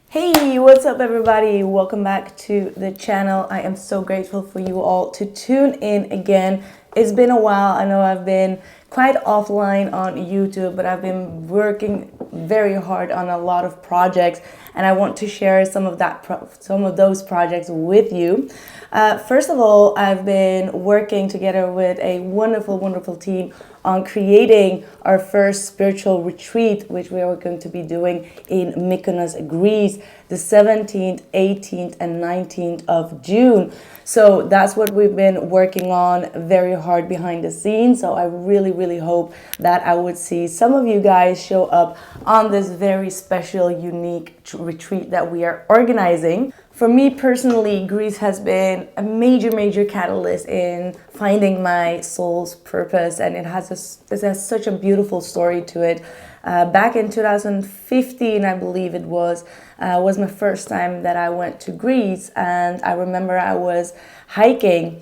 Hey, what's up everybody? Welcome back to the channel. I am so grateful for you all to tune in again. It's been a while. I know I've been quite offline on YouTube, but I've been working very hard on a lot of projects, and I want to share some of those projects with you. First of all, I've been working together with a wonderful team on creating our first spiritual retreat, which we are going to be doing in Mykonos, Greece, the 17th, 18th, and 19th of June. So that's what we've been working on very hard behind the scenes. So I really hope that I would see some of you guys show up on this very special, unique retreat that we are organizing. For me personally, Greece has been a major catalyst in finding my soul's purpose, and it has such a beautiful story to it. Back in 2015, I believe it was my first time that I went to Greece, and I remember I was hiking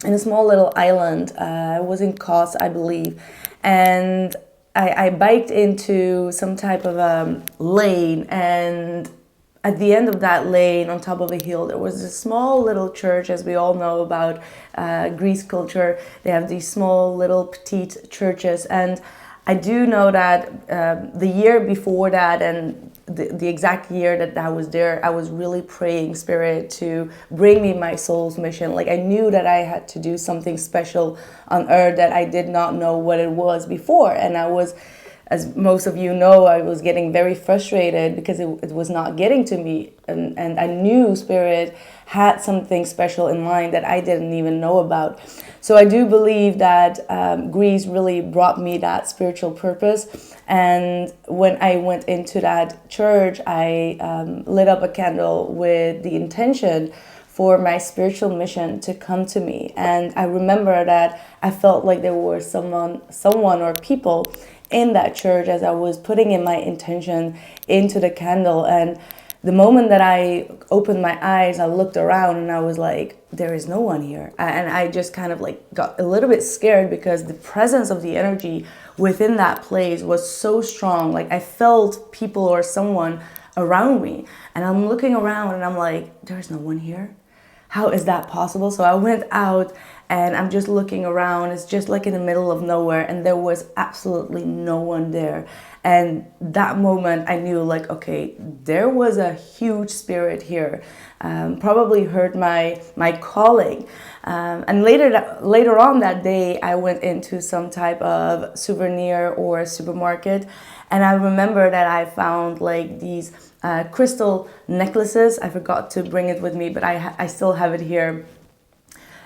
in a small little island. I was in Kos, I believe, and I biked into some type of lane, and at the end of that lane, on top of a hill, there was a small little church. As we all know about Greece culture, they have these small little petite churches. And I do know that the year before that, and the exact year that I was there, I was really praying Spirit to bring me my soul's mission. Like, I knew that I had to do something special on earth that I did not know what it was before. And I was, as most of you know, I was getting very frustrated because it was not getting to me. And I knew Spirit had something special in mind that I didn't even know about. So I do believe that Greece really brought me that spiritual purpose. And when I went into that church, I lit up a candle with the intention for my spiritual mission to come to me. And I remember that I felt like there was someone or people in that church as I was putting in my intention into the candle. And the moment that I opened my eyes, I looked around and I was like, there is no one here. And I just kind of like got a little bit scared because the presence of the energy within that place was so strong. Like, I felt people or someone around me, and I'm looking around and I'm like, there's no one here. How is that possible? So I went out and I'm just looking around. It's just like in the middle of nowhere, and there was absolutely no one there. And that moment I knew, like, okay, there was a huge spirit here. Probably heard my calling. And later on that day, I went into some type of souvenir or supermarket, and I remember that I found like these crystal necklaces. I forgot to bring it with me, but I still have it here.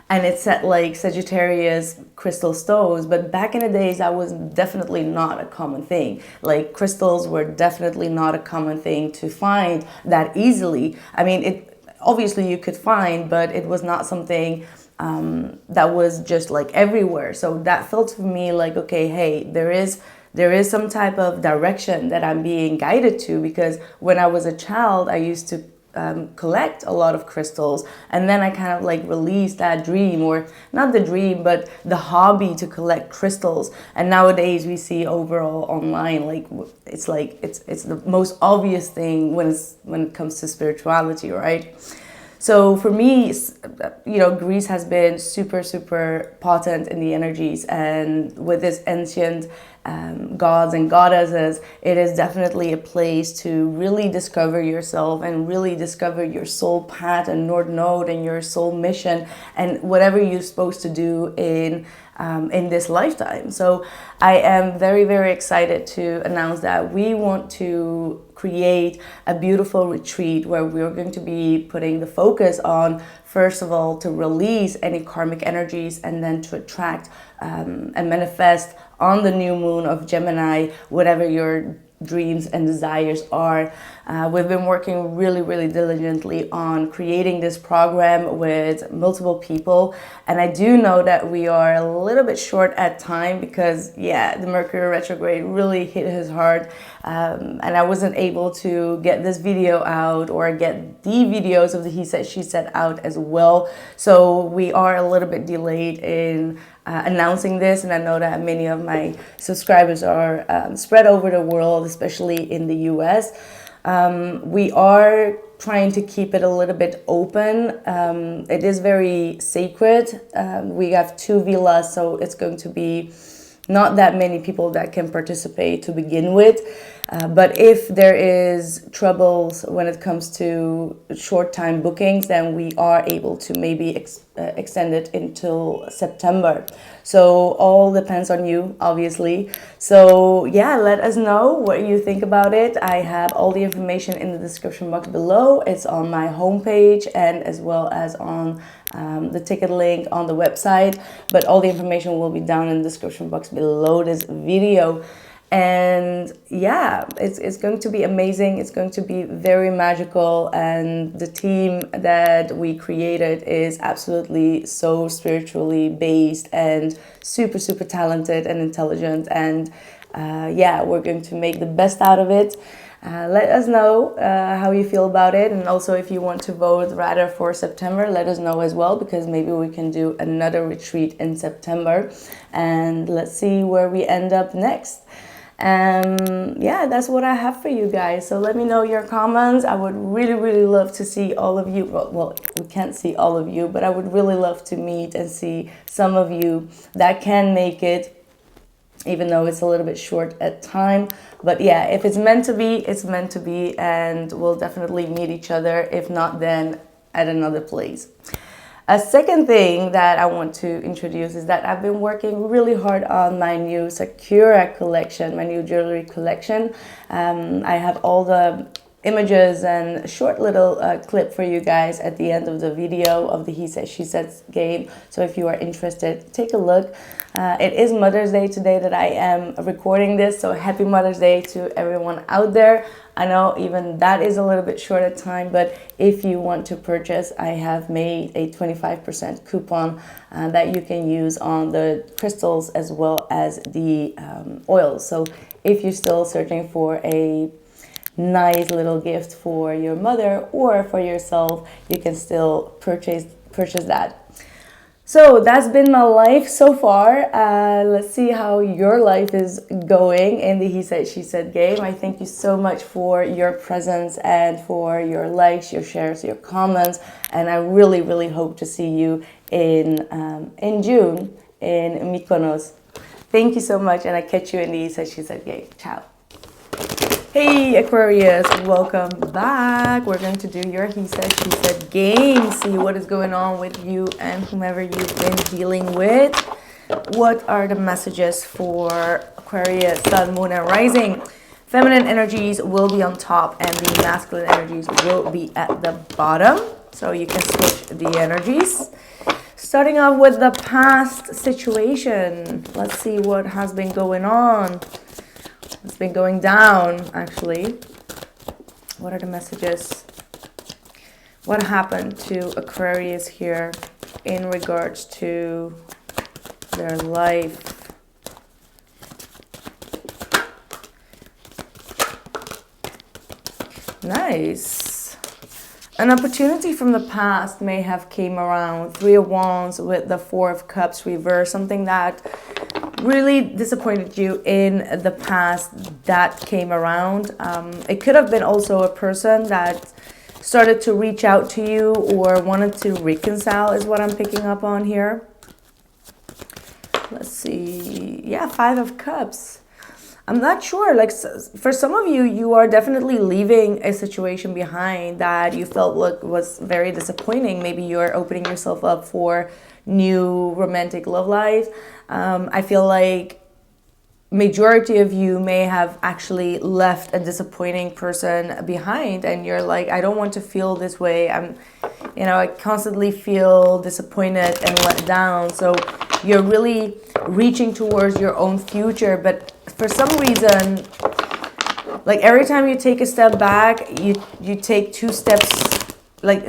And it said like Sagittarius crystal stones. But back in the days, that was definitely not a common thing. Like, crystals were definitely not a common thing to find that easily. I mean, it obviously you could find, but it was not something that was just like everywhere. So that felt for me like, okay, hey, there is some type of direction that I'm being guided to, because when I was a child, I used to collect a lot of crystals, and then I kind of like released that dream, or not the dream, but the hobby to collect crystals. And nowadays we see overall online, like it's the most obvious thing when it comes to spirituality, right? So for me, Greece has been super potent in the energies, and with this ancient gods and goddesses, it is definitely a place to really discover yourself and really discover your soul path and North Node and your soul mission and whatever you're supposed to do in this lifetime. So I am very excited to announce that we want to create a beautiful retreat where we're going to be putting the focus on, first of all, to release any karmic energies, and then to attract and manifest on the new moon of Gemini whatever your dreams and desires are. We've been working really diligently on creating this program with multiple people, and I do know that we are a little bit short at time because the Mercury retrograde really hit his heart, and I wasn't able to get this video out or get the videos of the He Said She Said out as well. So we are a little bit delayed in announcing this, and I know that many of my subscribers are spread over the world, especially in the US. We are trying to keep it a little bit open. It is very sacred. We have 2 villas, so it's going to be not that many people that can participate to begin with. But if there is troubles when it comes to short time bookings, then we are able to maybe extend it until September. So all depends on you, obviously. So yeah, let us know what you think about it. I have all the information in the description box below. It's on my homepage and as well as on the ticket link on the website. But all the information will be down in the description box below this video. And yeah, it's going to be amazing. It's going to be very magical, and the team that we created is absolutely so spiritually based and super talented and intelligent, and yeah, we're going to make the best out of it. Let us know how you feel about it, and also if you want to vote rather for September, let us know as well, because maybe we can do another retreat in September, and let's see where we end up next. Yeah, that's what I have for you guys. So let me know your comments. I would really love to see all of you. Well, we can't see all of you, but I would really love to meet and see some of you that can make it, even though it's a little bit short at time. But yeah, if it's meant to be, it's meant to be, and we'll definitely meet each other. If not, then at another place. A second thing that I want to introduce is that I've been working really hard on my new Sakura collection, my new jewelry collection. I have all the images and a short little clip for you guys at the end of the video of the He Said, She Said game. So if you are interested, take a look. It is Mother's Day today that I am recording this, so happy Mother's Day to everyone out there. I know even that is a little bit short of time, but if you want to purchase, I have made a 25% coupon that you can use on the crystals as well as the oils. So if you're still searching for a nice little gift for your mother or for yourself, you can still purchase that. So that's been my life so far. Let's see how your life is going in the He Said, She Said game. I thank you so much for your presence and for your likes, your shares, your comments. And I really hope to see you in June in Mykonos. Thank you so much, and I catch you in the He Said, She Said game. Ciao. Hey Aquarius, welcome back. We're going to do your He Said, She Said game. See what is going on with you and whomever you've been dealing with. What are the messages for Aquarius, Sun, Moon, and Rising? Feminine energies will be on top and the masculine energies will be at the bottom. So you can switch the energies. Starting off with the past situation. Let's see what has been going on. It's been going down, actually. What are the messages? What happened to Aquarius here in regards to their life? Nice. An opportunity from the past may have came around. 3 of Wands with the 4 of Cups reversed. Something that really disappointed you in the past that came around. It could have been also a person that started to reach out to you or wanted to reconcile is what I'm picking up on here. Let's see. Yeah, 5 of Cups. I'm not sure. Like, for some of you, you are definitely leaving a situation behind that you felt was very disappointing. Maybe you're opening yourself up for new romantic love life. I feel like majority of you may have actually left a disappointing person behind, and you're like, I don't want to feel this way. I constantly feel disappointed and let down. So you're really reaching towards your own future, but for some reason, like every time you take a step back, you take 2 steps. Like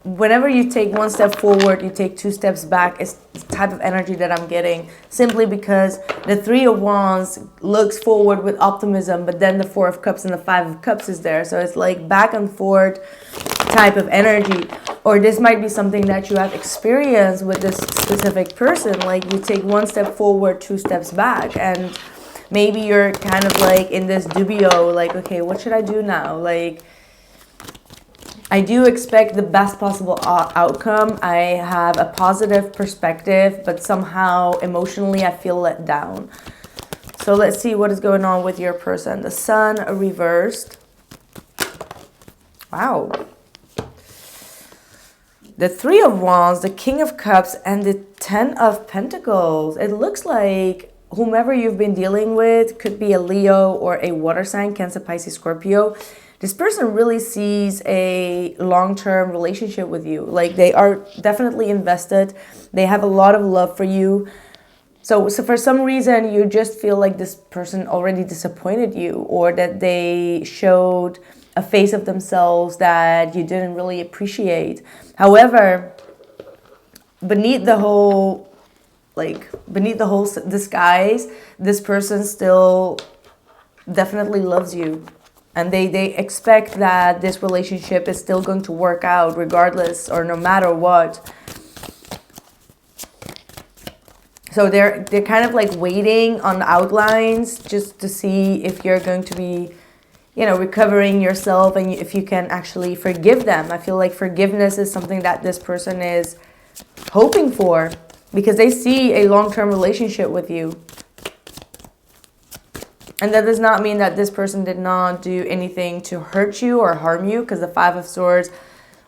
whenever you take 1 step forward, you take 2 steps back. It's the type of energy that I'm getting, simply because the 3 of Wands looks forward with optimism, but then the 4 of Cups and the 5 of Cups is there. So it's like back and forth type of energy. Or this might be something that you have experienced with this specific person. Like you take 1 step forward, 2 steps back. And maybe you're kind of like in this dubio, like, okay, what should I do now? Like, I do expect the best possible outcome. I have a positive perspective, but somehow emotionally I feel let down. So let's see what is going on with your person. The Sun reversed. Wow. The Three of Wands, the King of Cups, and the Ten of Pentacles. It looks like whomever you've been dealing with could be a Leo or a water sign, Cancer, Pisces, Scorpio. This person really sees a long-term relationship with you. Like, they are definitely invested. They have a lot of love for you. So for some reason, you just feel like this person already disappointed you, or that they showed a face of themselves that you didn't really appreciate. However, beneath the whole disguise, this person still definitely loves you. And they expect that this relationship is still going to work out regardless or no matter what. So they're kind of like waiting on the outlines just to see if you're going to be, you know, recovering yourself and if you can actually forgive them. I feel like forgiveness is something that this person is hoping for because they see a long-term relationship with you. And that does not mean that this person did not do anything to hurt you or harm you, because the Five of Swords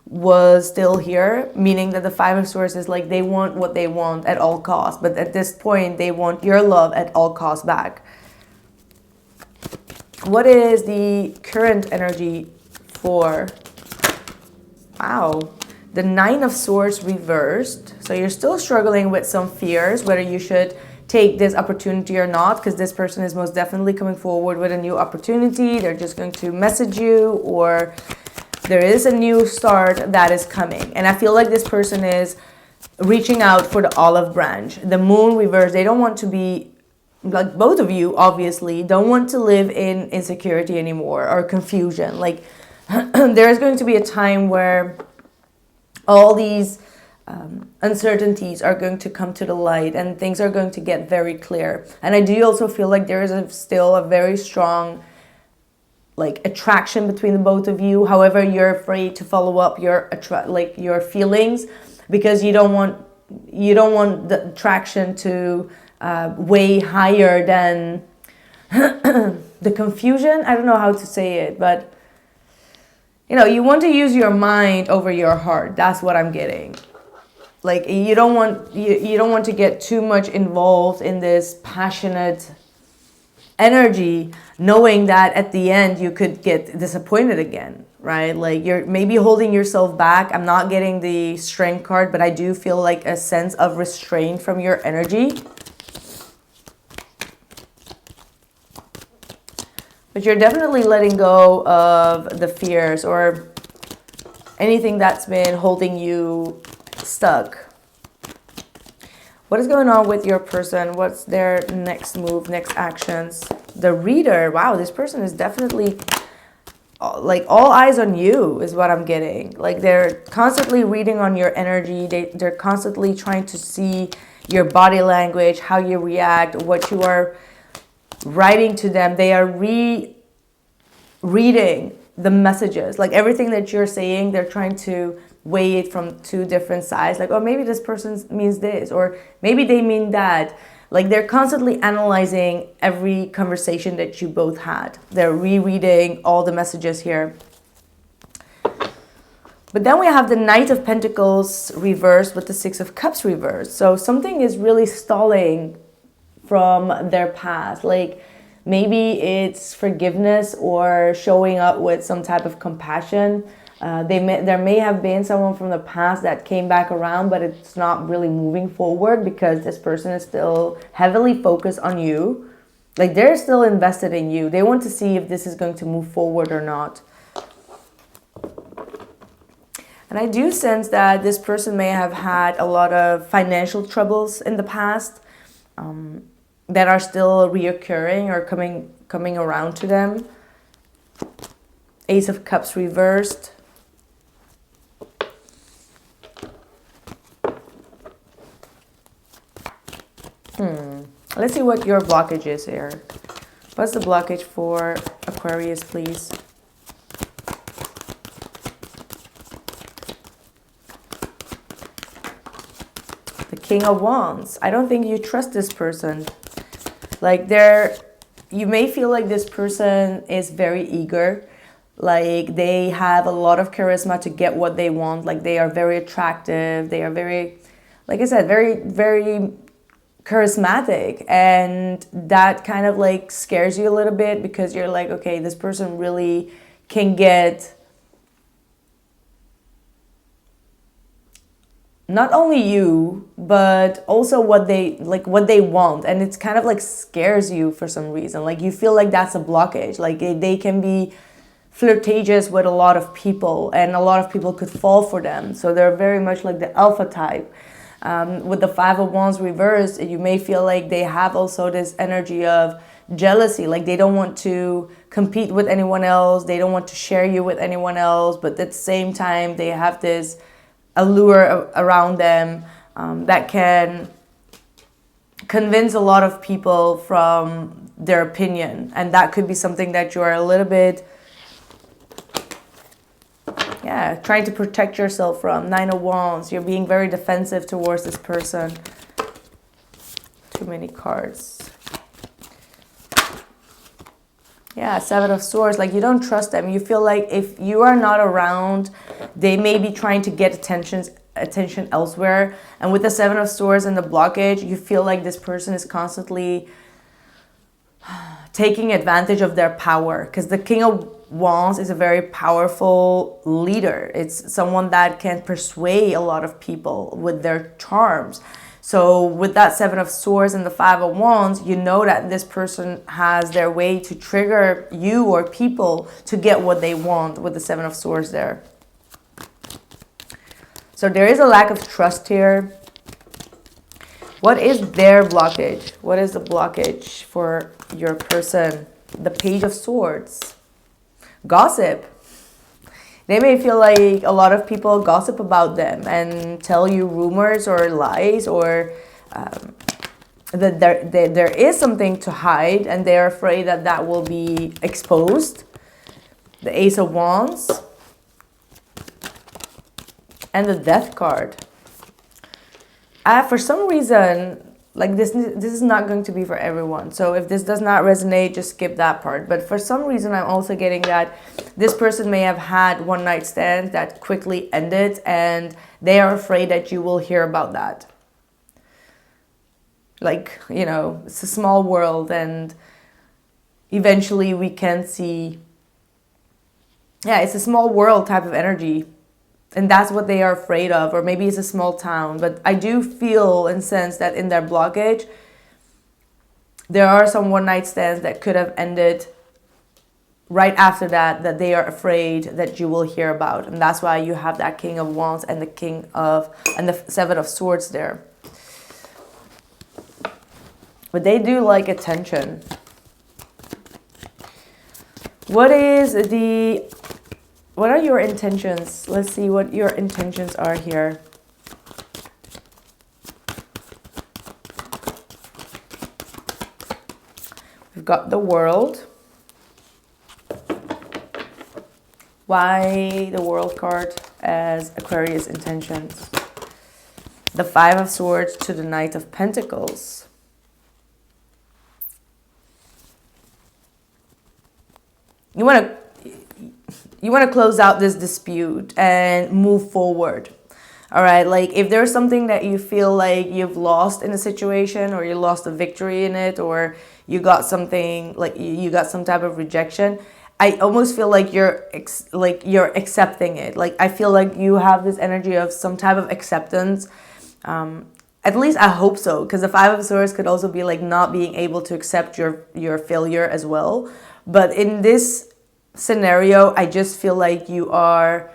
was still here, meaning that the Five of Swords is like they want what they want at all costs, but at this point they want your love at all costs back. What is the current energy for? Wow, the Nine of Swords reversed. So you're still struggling with some fears, whether you should take this opportunity or not, because this person is most definitely coming forward with a new opportunity. They're just going to message you, or there is a new start that is coming. And I feel like this person is reaching out for the olive branch. The Moon reverse, they don't want to be, like both of you obviously, don't want to live in insecurity anymore or confusion. Like there is going to be a time where all these uncertainties are going to come to the light and things are going to get very clear. And I do also feel like there is still a very strong like attraction between the both of you. However, you're afraid to follow up your your feelings because you don't want the attraction to way higher than the confusion. I don't know how to say it, but you know, you want to use your mind over your heart. That's what I'm getting. Like you don't want to get too much involved in this passionate energy, knowing that at the end you could get disappointed again, right? Like you're maybe holding yourself back. I'm not getting the strength card, but I do feel like a sense of restraint from your energy. But you're definitely letting go of the fears or anything that's been holding you stuck. What is going on with your person? What's their next move, next actions? The Reader. Wow, this person is definitely like all eyes on you is what I'm getting. Like they're constantly reading on your energy. They're constantly trying to see your body language, how you react, what you are writing to them. They are reading the messages. Like everything that you're saying, they're trying to weigh it from two different sides. Like, oh, maybe this person means this, or maybe they mean that. Like they're constantly analyzing every conversation that you both had. They're rereading all the messages here. But then we have the Knight of Pentacles reversed with the Six of Cups reversed. So something is really stalling from their past. Like maybe it's forgiveness or showing up with some type of compassion. There may have been someone from the past that came back around, but it's not really moving forward because this person is still heavily focused on you. Like they're still invested in you. They want to see if this is going to move forward or not. And I do sense that this person may have had a lot of financial troubles in the past that are still reoccurring or coming around to them. Ace of Cups reversed. Let's see what your blockage is here. What's the blockage for Aquarius, please? The King of Wands. I don't think you trust this person. Like you may feel like this person is very eager. Like they have a lot of charisma to get what they want. Like they are very attractive. They are very, like I said, very, very charismatic, and that kind of like scares you a little bit because you're like, okay, this person really can get not only you but also what they want, and it's kind of like scares you for some reason. Like you feel like that's a blockage. Like they can be flirtatious with a lot of people, and a lot of people could fall for them, so they're very much like the alpha type. With the Five of Wands reversed, you may feel like they have also this energy of jealousy. Like they don't want to compete with anyone else. They don't want to share you with anyone else. But at the same time, they have this allure around them that can convince a lot of people from their opinion. And that could be something that you're a little bit trying to protect yourself from. Nine of Wands. You're being very defensive towards this person. Too many cards. Yeah, Seven of Swords. Like you don't trust them. You feel like if you are not around, they may be trying to get attention elsewhere. And with the Seven of Swords and the blockage, you feel like this person is constantly taking advantage of their power, because the King of Wands is a very powerful leader. It's someone that can persuade a lot of people with their charms. So with that Seven of Swords and the Five of Wands, you know that this person has their way to trigger you or people to get what they want with the Seven of Swords there. So there is a lack of trust here. What is their blockage? What is the blockage for your person? The Page of Swords. Gossip. They may feel like a lot of people gossip about them and tell you rumors or lies, or that there is something to hide, and they're afraid that that will be exposed. The Ace of Wands. And the Death card. For some reason, like this is not going to be for everyone. So if this does not resonate, just skip that part. But for some reason, I'm also getting that this person may have had one night stands that quickly ended, and they are afraid that you will hear about that. Like, you know, it's a small world, and eventually we can see, it's a small world type of energy. And that's what they are afraid of. Or maybe it's a small town. But I do feel and sense that in their blockage, there are some one-night stands that could have ended right after that they are afraid that you will hear about. And that's why you have that King of Wands and the Seven of Swords there. But they do like attention. What are your intentions? Let's see what your intentions are here. We've got the World. Why the World card as Aquarius intentions? The Five of Swords to the Knight of Pentacles. You want to close out this dispute and move forward. All right, like if there's something that you feel like you've lost in a situation, or you lost a victory in it, or you got something, like you got some type of rejection, I almost feel like you're accepting it. Like I feel like you have this energy of some type of acceptance. At least I hope so, because the Five of Swords could also be like not being able to accept your failure as well. But in this scenario, I just feel like you are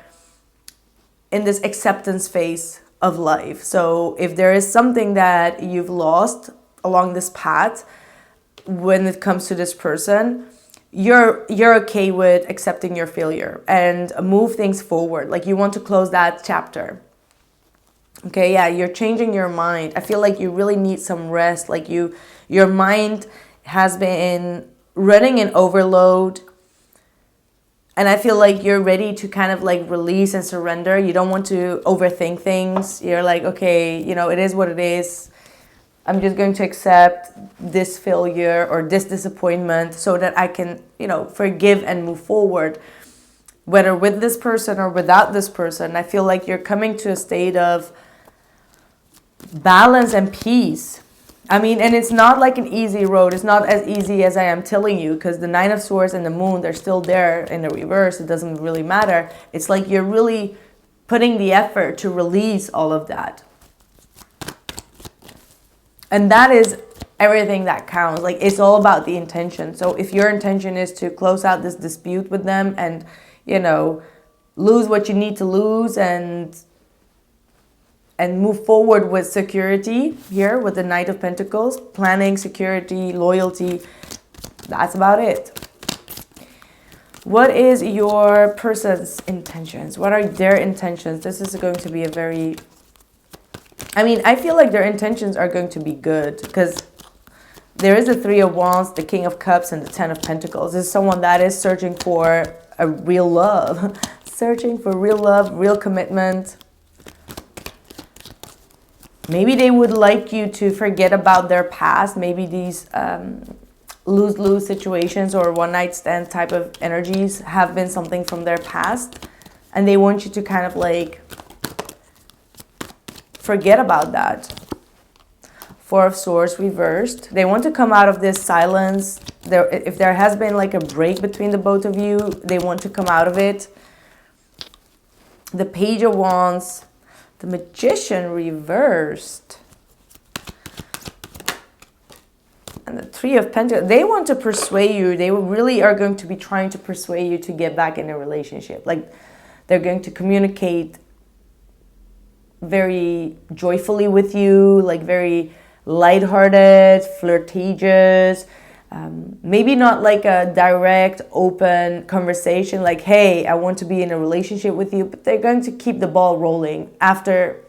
in this acceptance phase of life. So if there is something that you've lost along this path when it comes to this person, you're okay with accepting your failure and move things forward. Like you want to close that chapter. Okay, yeah, you're changing your mind. I feel like you really need some rest. Like your mind has been running in overload. And I feel like you're ready to kind of like release and surrender. You don't want to overthink things. You're like, okay, you know, it is what it is. I'm just going to accept this failure or this disappointment so that I can, you know, forgive and move forward. Whether with this person or without this person, I feel like you're coming to a state of balance and peace. I mean, and it's not like an easy road. It's not as easy as I am telling you, because the Nine of Swords and the Moon, they're still there in the reverse. It doesn't really matter. It's like you're really putting the effort to release all of that. And that is everything that counts. Like, it's all about the intention. So if your intention is to close out this dispute with them and, you know, lose what you need to lose and move forward with security here with the Knight of Pentacles, planning, security, loyalty, that's about it. What is your person's intentions? What are their intentions? This is going to be a very, I mean, I feel like their intentions are going to be good, because there is the Three of Wands, the King of Cups, and the Ten of Pentacles. This is someone that is searching for a real love, searching for real love, real commitment. Maybe they would like you to forget about their past. Maybe these lose-lose situations or one-night stand type of energies have been something from their past. And they want you to kind of like forget about that. Four of Swords reversed. They want to come out of this silence. If there has been like a break between the both of you, they want to come out of it. The Page of Wands. The Magician reversed. And the Three of Pentacles. They want to persuade you. They really are going to be trying to persuade you to get back in a relationship. Like, they're going to communicate very joyfully with you, like very lighthearted, flirtatious. Maybe not like a direct, open conversation like, hey, I want to be in a relationship with you, but they're going to keep the ball rolling after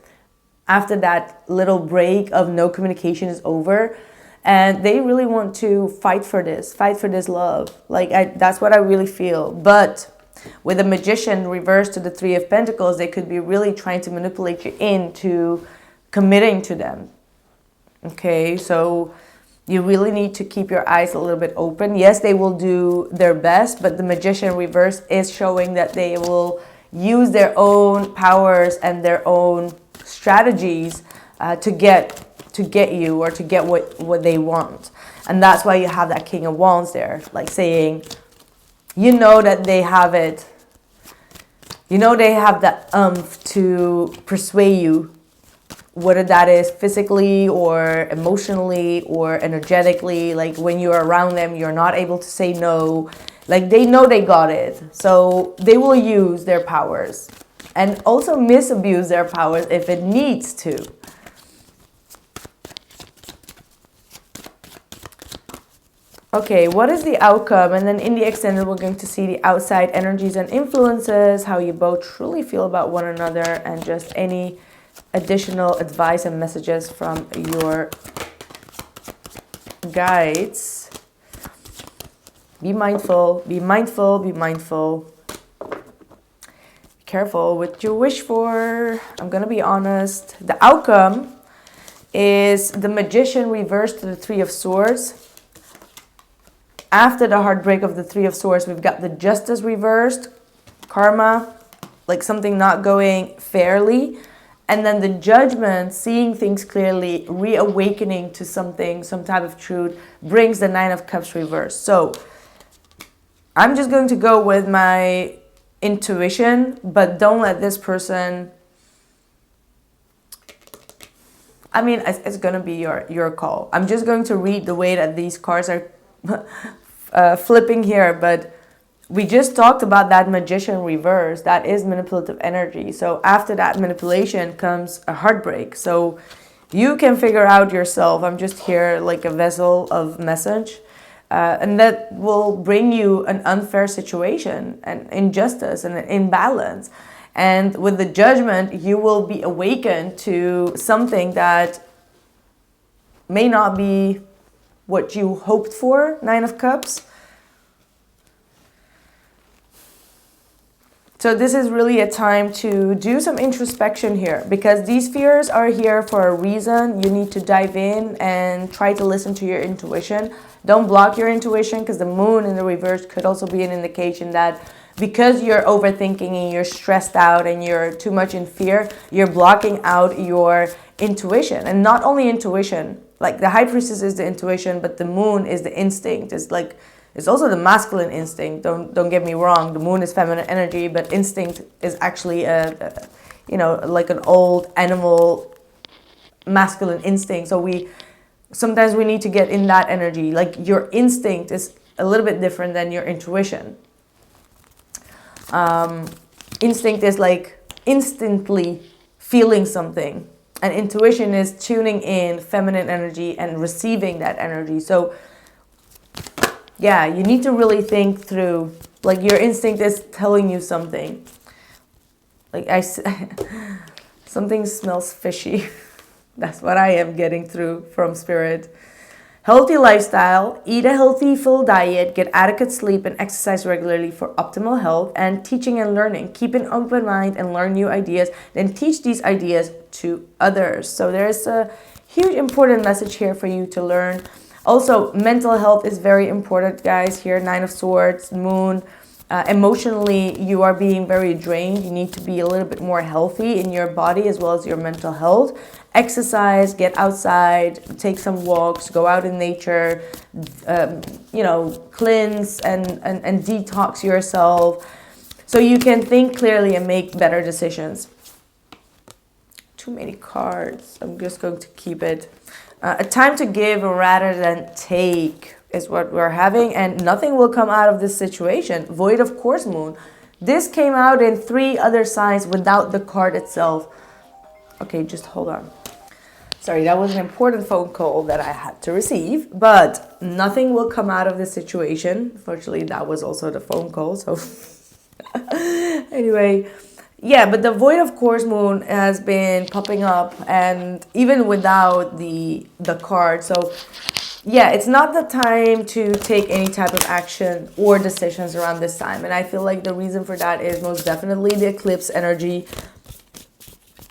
that little break of no communication is over. And they really want to fight for this love. Like, that's what I really feel. But with the Magician reversed to the Three of Pentacles, they could be really trying to manipulate you into committing to them. Okay, so you really need to keep your eyes a little bit open. Yes, they will do their best, but the Magician reverse is showing that they will use their own powers and their own strategies to get you, or to get what they want. And that's why you have that King of Wands there, like saying, you know that they have it. You know they have that to persuade you, whether that is physically or emotionally or energetically. Like, when you're around them, you're not able to say no. Like, they know they got it. So they will use their powers and also misabuse their powers if it needs to. Okay, what is the outcome? And then in the extended, we're going to see the outside energies and influences, how you both truly feel about one another, and just any additional advice and messages from your guides. Be mindful, be mindful, be mindful. Be careful what you wish for. I'm going to be honest. The outcome is the Magician reversed to the Three of Swords. After the heartbreak of the Three of Swords, we've got the Justice reversed, karma, like something not going fairly. And then the Judgment, seeing things clearly, reawakening to something, some type of truth, brings the Nine of Cups reversed. So I'm just going to go with my intuition, but don't let this person, I mean, it's going to be your call. I'm just going to read the way that these cards are flipping here, but we just talked about that Magician reverse. That is manipulative energy. So after that manipulation comes a heartbreak. So you can figure out yourself. I'm just here like a vessel of message. And that will bring you an unfair situation and injustice and an imbalance. And with the Judgment, you will be awakened to something that may not be what you hoped for, Nine of Cups. So this is really a time to do some introspection here, because these fears are here for a reason. You need to dive in and try to listen to your intuition. Don't block your intuition, because the moon in the reverse could also be an indication that because you're overthinking and you're stressed out and you're too much in fear, you're blocking out your intuition. And not only intuition, like the high priestess is the intuition, but the moon is the instinct. It's also the masculine instinct. Don't get me wrong. The moon is feminine energy, but instinct is actually like an old animal masculine instinct. So sometimes we need to get in that energy. Like your instinct is a little bit different than your intuition. Instinct is like instantly feeling something, and intuition is tuning in feminine energy and receiving that energy. So yeah, you need to really think through, like your instinct is telling you something. Like something smells fishy. That's what I am getting through from spirit. Healthy lifestyle, eat a healthy full diet, get adequate sleep and exercise regularly for optimal health, and teaching and learning. Keep an open mind and learn new ideas, then teach these ideas to others. So there's a huge important message here for you to learn. Also, mental health is very important, guys. Here, 9 of Swords, Moon. Emotionally, you are being very drained. You need to be a little bit more healthy in your body as well as your mental health. Exercise, get outside, take some walks, go out in nature, cleanse and detox yourself so you can think clearly and make better decisions. Too many cards. I'm just going to keep it. A time to give rather than take is what we're having, and nothing will come out of this situation. Void of course, Moon. This came out in 3 other signs without the card itself. Okay, just hold on. Sorry, that was an important phone call that I had to receive, but nothing will come out of this situation. Fortunately, that was also the phone call, so anyway. Yeah, but the Void of Course Moon has been popping up, and even without the card. So yeah, it's not the time to take any type of action or decisions around this time. And I feel like the reason for that is most definitely the eclipse energy,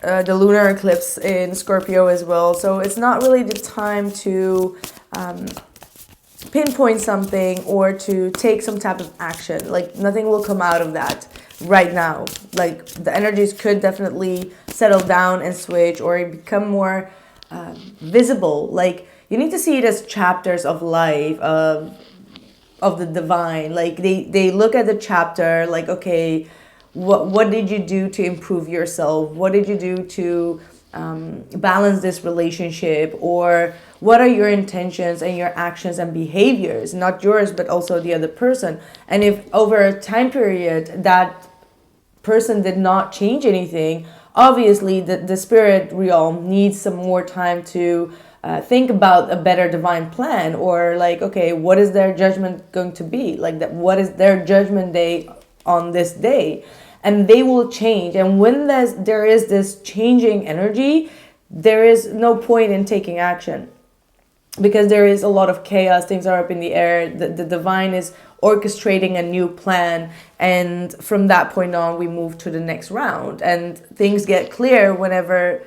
the lunar eclipse in Scorpio as well. So it's not really the time to pinpoint something or to take some type of action. Like nothing will come out of that right now. Like the energies could definitely settle down and switch or become more visible. Like you need to see it as chapters of life, of the divine. Like they look at the chapter like, okay, what did you do to improve yourself? What did you do to balance this relationship? Or what are your intentions and your actions and behaviors? Not yours, but also the other person. And if over a time period that person did not change anything, obviously the spirit realm needs some more time to think about a better divine plan, or like, okay, what is their judgment going to be? Like that, what is their judgment day on this day? And they will change. And when there is this changing energy, there is no point in taking action, because there is a lot of chaos. Things are up in the air. The divine is orchestrating a new plan, and from that point on we move to the next round, and things get clear whenever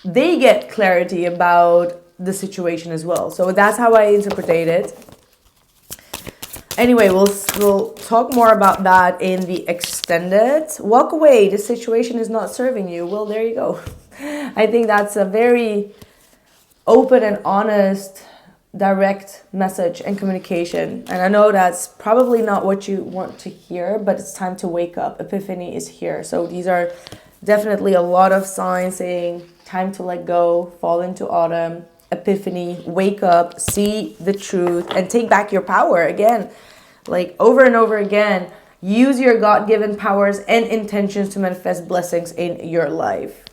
they get clarity about the situation as well. So that's how I interpreted it. Anyway, we'll talk more about that in the extended. Walk away. This situation is not serving you. Well, there you go. I think that's a very open and honest, direct message and communication. And I know that's probably not what you want to hear, but it's time to wake up. Epiphany is here. So these are definitely a lot of signs saying time to let go, fall into autumn, epiphany, wake up, see the truth, and take back your power again. Like over and over again, use your God-given powers and intentions to manifest blessings in your life.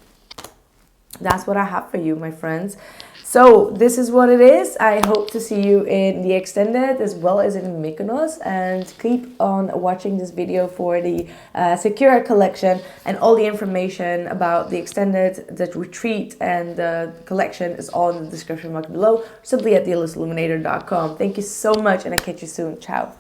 That's what I have for you, my friends. So this is what it is. I hope to see you in the extended as well as in Mykonos, and keep on watching this video for the Sakura collection, and all the information about the extended, the retreat and the collection is all in the description box below, simply at theillestilluminator.com. Thank you so much, and I'll catch you soon. Ciao.